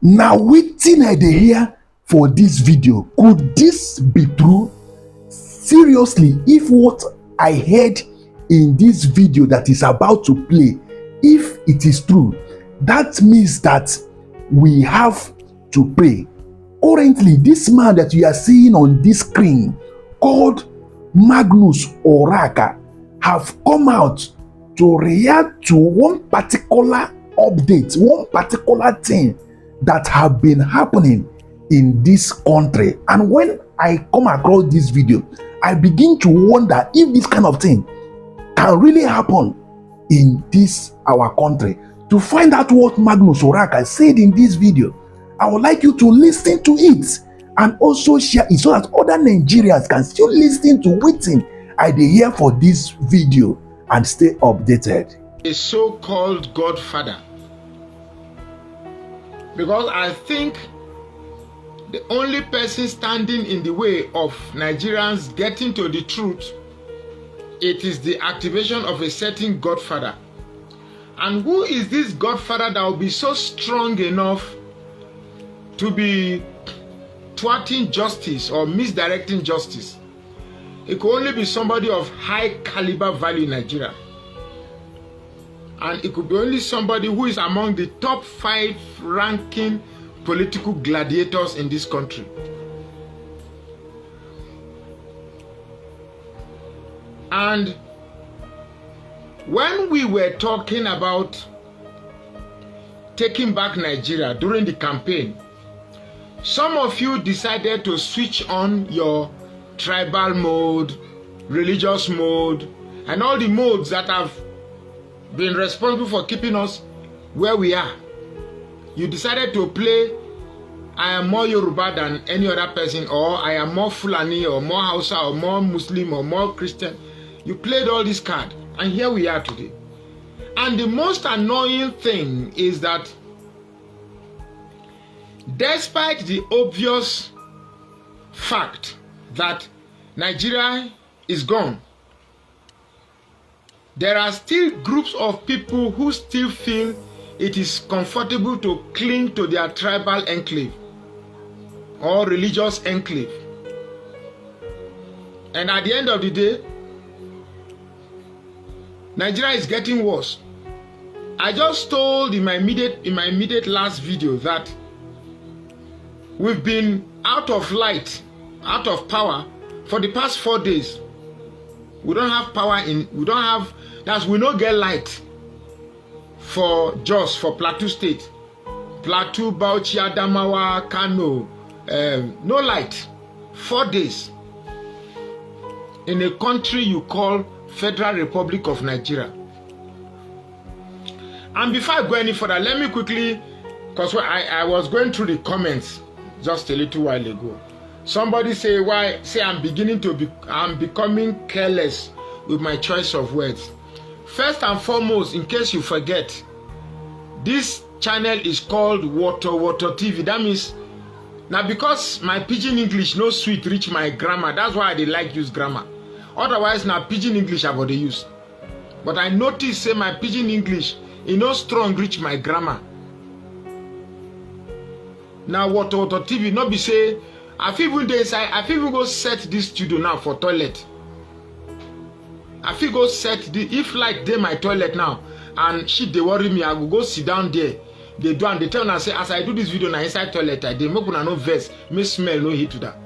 Now wetin I dey hear for this video, could this be true? Seriously, if what I heard in this video that is about to play, if it is true, that means that we have to pray. Currently, this man that you are seeing on this screen, called Magnus Oraka, have come out to react to one particular update, one particular thing that have been happening in this country. And when I come across this video, I begin to wonder if this kind of thing can really happen in this our country. To find out what Magnus Oraka said in this video, I would like you to listen to it and also share it so that other Nigerians can still listen to wetin I dey hear for this video and stay updated. A so-called Godfather, because I think the only person standing in the way of Nigerians getting to the truth, it is the activation of a certain Godfather. And who is this Godfather that will be so strong enough to be thwarting justice or misdirecting justice? It could only be somebody of high caliber value in Nigeria. And it could be only somebody who is among the top 5 ranking political gladiators in this country. And when we were talking about taking back Nigeria during the campaign, some of you decided to switch on your tribal mode, religious mode, and all the modes that have been responsible for keeping us where we are. You decided to play, I am more Yoruba than any other person, or I am more Fulani, or more Hausa, or more Muslim, or more Christian. You played all these cards, and here we are today. And the most annoying thing is that despite the obvious fact that Nigeria is gone, there are still groups of people who still feel it is comfortable to cling to their tribal enclave or religious enclave. And at the end of the day, Nigeria is getting worse. I just told in my immediate last video that we've been out of light, out of power for the past 4 days. We don't have power we don't get light for Jos, for Plateau State. Plateau, Bauchi, Adamawa, Kano, no light. 4 days. In a country you call Federal Republic of Nigeria. And before I go any further, let me quickly, because I was going through the comments just a little while ago. Somebody say I'm becoming careless with my choice of words. First and foremost, in case you forget, this channel is called Water TV. That means now because my pidgin English no sweet reach my grammar, that's why I dey like use grammar. Otherwise, now pidgin English I would use. But I notice say my pidgin English no strong reach my grammar. Now Water TV not be say I feel even go set this studio now for toilet. I feel go set if like dey my toilet now and shit they worry me, I will go sit down there. They do and they tell me say as I do this video now inside toilet, I dey make una no verse, me smell no heat to that.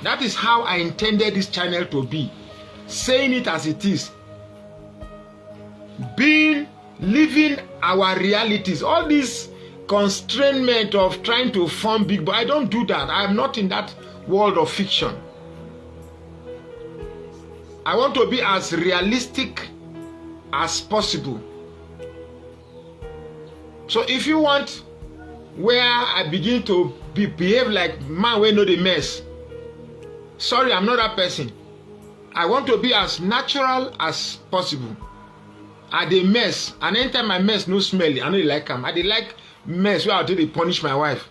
That is how I intended this channel to be. Saying it as it is. Living our realities. All this constrainment of trying to form big, but I don't do that. I am not in that world of fiction. I want to be as realistic as possible. So if you want where I begin to behave like man wey know the mess, sorry, I'm not that person. I want to be as natural as possible. I dey mess, and anytime I mess no smelly, I know they like them. I dey like mess where I do they punish my wife.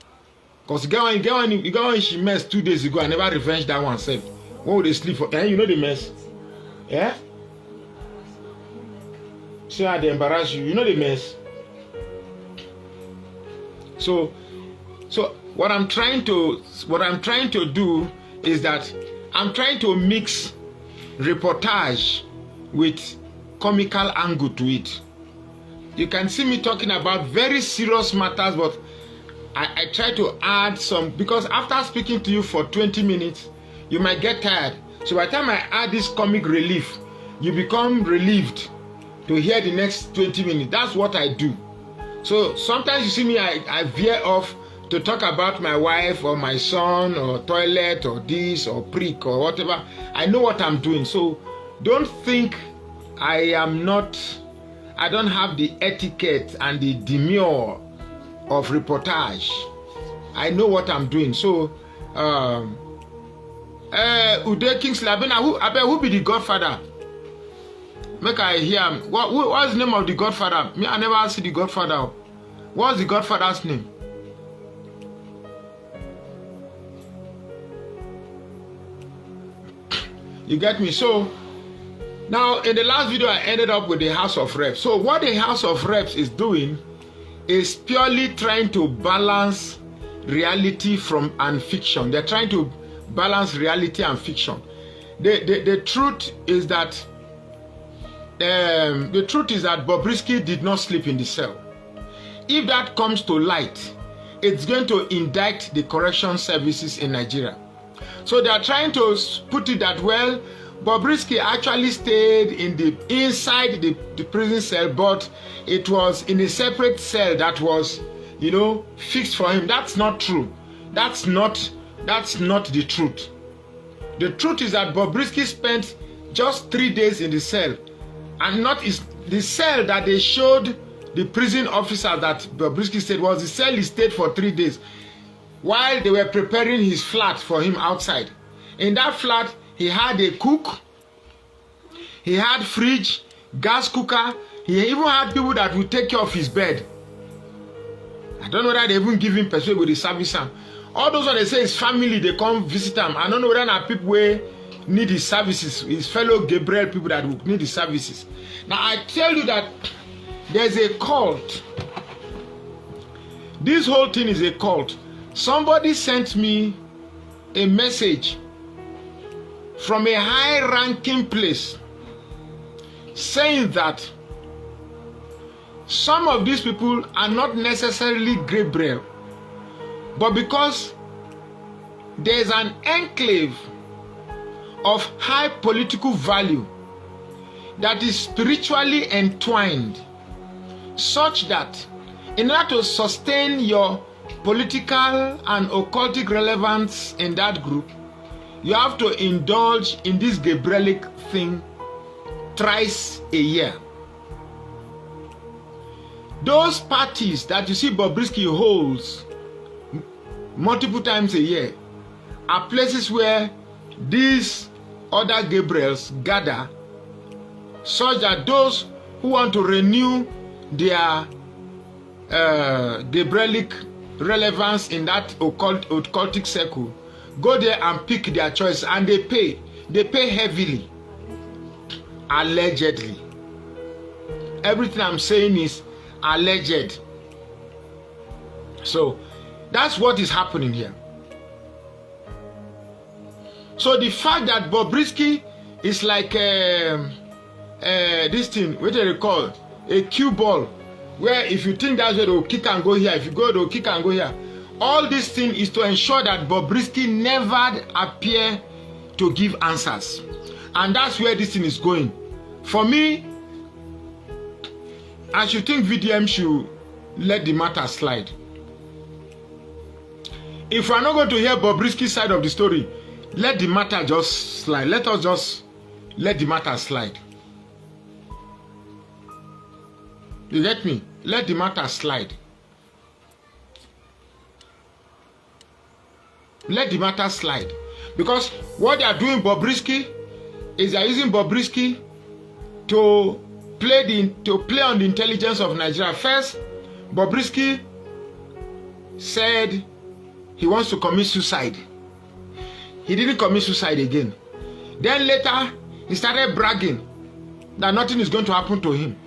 Because when she messed 2 days ago, I never revenged that one self. When would they sleep for? You know the mess. Yeah? So they embarrass you. You know the mess. So So what I'm trying to do is that I'm trying to mix reportage with comical angle to it. You can see me talking about very serious matters, but I try to add some, because after speaking to you for 20 minutes, you might get tired. So by the time I add this comic relief, you become relieved to hear the next 20 minutes. That's what I do. So sometimes you see me, I veer off to talk about my wife or my son or toilet or this or prick or whatever. I know what I'm doing. So don't think I don't have the etiquette and the demure of reportage. I know what I'm doing. So Ude Kingsley, who be the godfather? Make I hear him. What's the name of the godfather? Me, I never see the godfather. What's the godfather's name? You get me? So now in the last video I ended up with the House of Reps. So what the House of Reps is doing is purely trying to balance reality and fiction. They're trying to balance reality and fiction. The truth is that Bobrisky did not sleep in the cell. If that comes to light, it's going to indict the correction services in Nigeria. So they are trying to put it that, well, Bobrisky actually stayed inside the prison cell, but it was in a separate cell that was, fixed for him. That's not true. That's not the truth. The truth is that Bobrisky spent just 3 days in the cell, and not is the cell that they showed the prison officer that Bobrisky stayed was the cell he stayed for 3 days while they were preparing his flat for him outside. In that flat, he had a cook, he had fridge, gas cooker, he even had people that would take care of his bed. I don't know whether they even give him persuade with the service. All those when they say his family, they come visit him. I don't know whether now people where need his services, his fellow Gabriel people that would need his services. Now I tell you that there's a cult. This whole thing is a cult. Somebody sent me a message from a high-ranking place saying that some of these people are not necessarily Gabriel, but because there's an enclave of high political value that is spiritually entwined, such that in order to sustain your political and occultic relevance in that group, you have to indulge in this Gabrielic thing thrice a year. Those parties that you see Bobrisky holds multiple times a year are places where these other Gabriels gather, such that those who want to renew their Gabrielic relevance in that occultic circle go there and pick their choice, and they pay heavily, allegedly. Everything I'm saying is alleged. So that's what is happening here. So the fact that Bobrisky is like this thing, what do they call a cue ball, where if you think that's where they'll kick and go here, if you go they'll kick and go here. All this thing is to ensure that Bobrisky never appear to give answers, and that's where this thing is going. For me, I should think VDM should let the matter slide. If we're not going to hear Bobrisky's side of the story, let the matter just slide. Let us just let the matter slide. You get me? Let the matter slide. Let the matter slide. Because what they are doing, Bobrisky, is they are using Bobrisky to play on the intelligence of Nigeria. First, Bobrisky said he wants to commit suicide. He didn't commit suicide again. Then later, he started bragging that nothing is going to happen to him.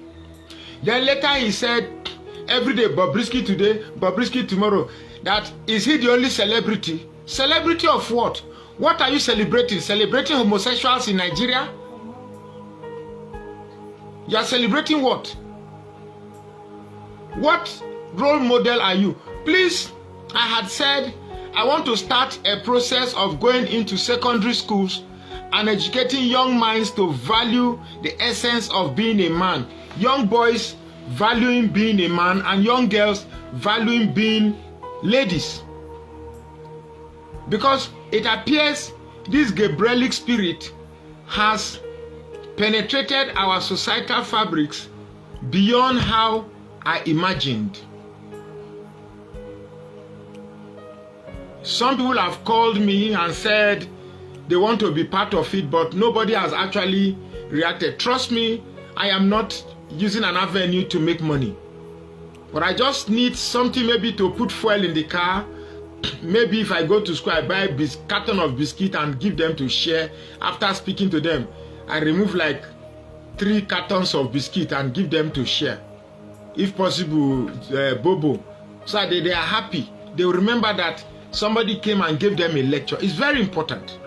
Then later he said every day Bobrisky today, Bobrisky tomorrow. That is he the only celebrity? Celebrity of what? What are you celebrating? Celebrating homosexuals in Nigeria? You are celebrating what? What role model are you? Please, I had said I want to start a process of going into secondary schools and educating young minds to value the essence of being a man. Young boys valuing being a man and young girls valuing being ladies. Because it appears this Gabrielic spirit has penetrated our societal fabrics beyond how I imagined. Some people have called me and said they want to be part of it, but nobody has actually reacted. Trust me, I am not using an avenue to make money. But I just need something maybe to put fuel in the car. Maybe if I go to school, I buy a carton of biscuit and give them to share. After speaking to them, I remove like 3 cartons of biscuit and give them to share. If possible, Bobo. So they are happy. They will remember that somebody came and gave them a lecture. It's very important.